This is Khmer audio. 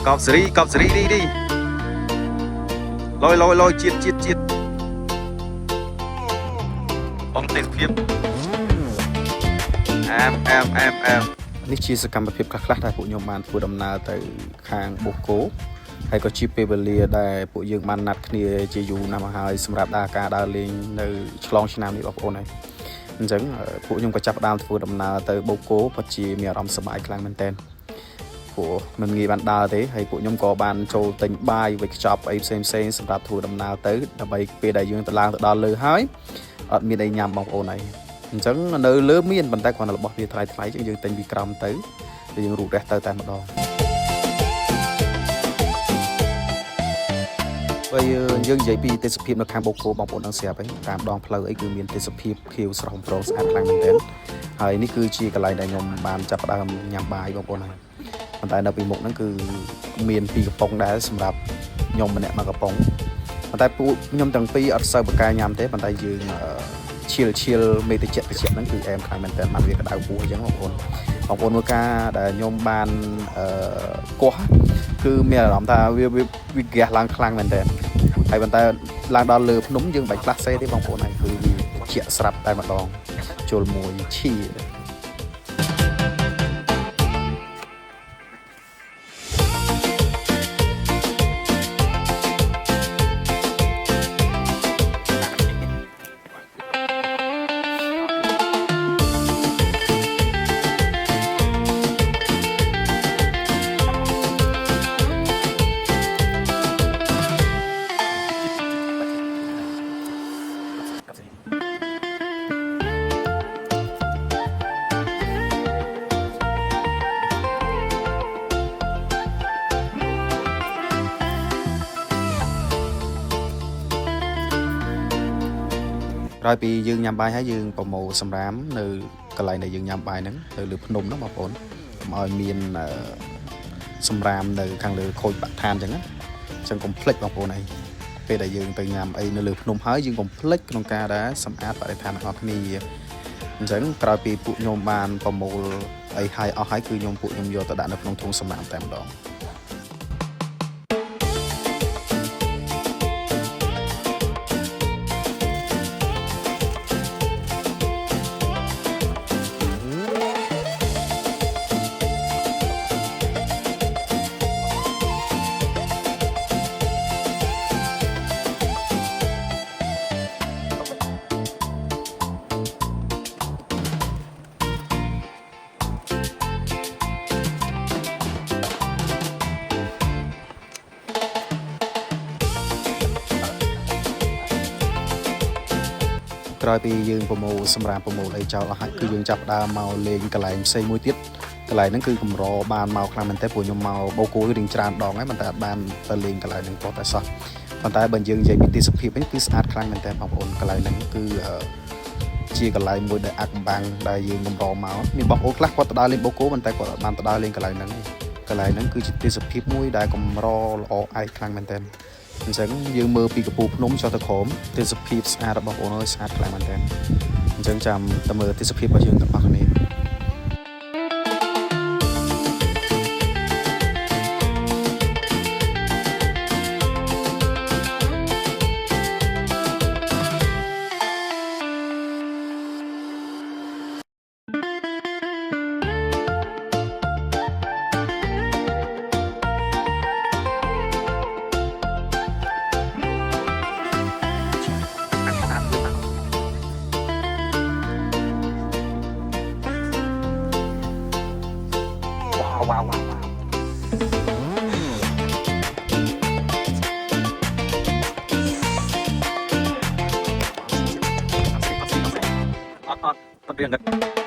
cọp sri đi lôi chiết bóng tên phim em នេះជាសកម្មភាពខ្លះៗដែលពួកខ្ញុំបានធ្វើដំណើរទៅខាងបូកគោហើយក៏ជាពេលវេលាដែលពួកយើងបានណាត់គ្នាជាយូរណាស់មកហើយសម្រាប់ការដើរលេងនៅឆ្លងឆ្នាំនេះបងប្អូនហើយអញ្ចឹងពួកខ្ញុំក៏ចាប់ផ្ដើមធ្វើដំណើរទៅបូកគោពិតជាមានអារម្មណ៍សប្បាយខ្លាំងមែនទែនព្រោះមិនងាយបានដើរទេហើយពួកខ្ញុំក៏បានចូលទិញបាយវេចខ្ចប់អីផ្សេងសម្រាប់ធ្វើដំណើរទៅដើម្បីពេលដែលយើងទៅឡើងទៅដល់លើហើយអត់មានអីញ៉ាំបងប្អូនហើយអញ្ចឹងនៅលើមានប៉ុន្តែគ្រាន់តែរបស់វាថ្លៃអញ្ចឹងយើងទិញពីក្រោមទៅយើងរូបរះទៅតែម្ដងហើយយើងនិយាយពីទេសភាពនៅខាងបូកគោបងប្អូននឹងស្រាប់ហើយតាមដងផ្លូវអីគឺមានទេសភាពខៀវស្រស់ប្រងស្អាតខ្លាំងមែនទែនហើយនេះគឺជាកន្លែងដែលខ្ញុំបានចាប់ផ្ដើមញ៉ាំបាយបងប្អូនហើយប៉ុន្តែនៅពីមុខហ្នឹងគឺមានពីរកំប៉ុងដែរសម្រាប់ខ្ញុំម្នាក់មួយកំប៉ុងប៉ុន្តែពួកខ្ញុំទាំងពីរអត់សូវបកកែញ៉ាំទេប៉ុន្តែយើងឈៀលមេតិចហ្នឹងគឺអែមខ្លាំងមែនតើមកវាក្តៅពោះអញ្ចឹងបងប្អូនមើលការដែលខ្ញុំបានកោះគឺមានអារម្មណ៍ថាវាហ្គាសឡើងខ្លាំងមែនតើហើយប៉ុន្តែឡើងដល់លើភ្នំយើងបាច់ផ្លាស់សេទេបងប្អូនហើយគឺវាជាស្រាប់តែម្ដងជុលមួយឈីក្រោយពីយើងញ៉ាំបាយហើយយើងប្រមូលសម្រាមនៅកន្លែងដែលយើងញ៉ាំបាយហ្នឹងទៅលើភ្នំហ្នឹងបងប្អូនកុំឲ្យមានសម្រាមនៅខាងលើខូចបាក់ឋានអញ្ចឹងណាអញ្ចឹងកុំភ្លេចបងប្អូនហើយពេលដែលយើងទៅញ៉ាំអីនៅលើភ្នំហើយយើងកុំភ្លេចក្នុងការដែលសម្អាតបរិស្ថានរបស់គ្នាអញ្ចឹងក្រោយពីពួកខ្ញុំបានប្រមូលអីហើយអស់ហើយគឺពួកខ្ញុំយកទៅដាក់នៅក្នុងធុងសម្រាមតែម្ដងក្រោយពីយើងប្រមូលសម្រាប់ប្រមូលអីចោលអស់ហើយគឺយើងចាប់ដើមមកលេងកន្លែងផ្សេងមួយទៀតកន្លែងហ្នឹងគឺកម្របានមកខ្លាំងមែនតើព្រោះខ្ញុំមកបូកគោរៀងច្រើនដងហើយប៉ុន្តែអត់បានទៅលេងកន្លែងហ្នឹងតោះតែសោះប៉ុន្តែបើយើងនិយាយពីទេសភាពវិញគឺស្អាតខ្លាំងមែនតើបងប្អូនកន្លែងហ្នឹងគឺជាកន្លែងមួយដែលអាក់កំបាំងដែលយើងកម្រមកមានបងប្អូនខ្លះគាត់ទៅដើរលេងបូកគោប៉ុន្តែគាត់អត់បានទៅដើរលេងកន្លែងហ្នឹងកន្លែងហ្នឹងគឺជាទេសភាពមួយដែលកម្រល្អឯកខ្លាំងមែនតើអញ្ចឹងយើងមើលពីកំពូលភ្នំចុះទៅក្រោមទេសភាពស្អាតរបស់បងប្អូនអើយស្អាតខ្លាំងមែនទែនអញ្ចឹងចាំតែមើលទេសភាពរបស់យើងទាំងអស់គ្នាwow អត់រៀង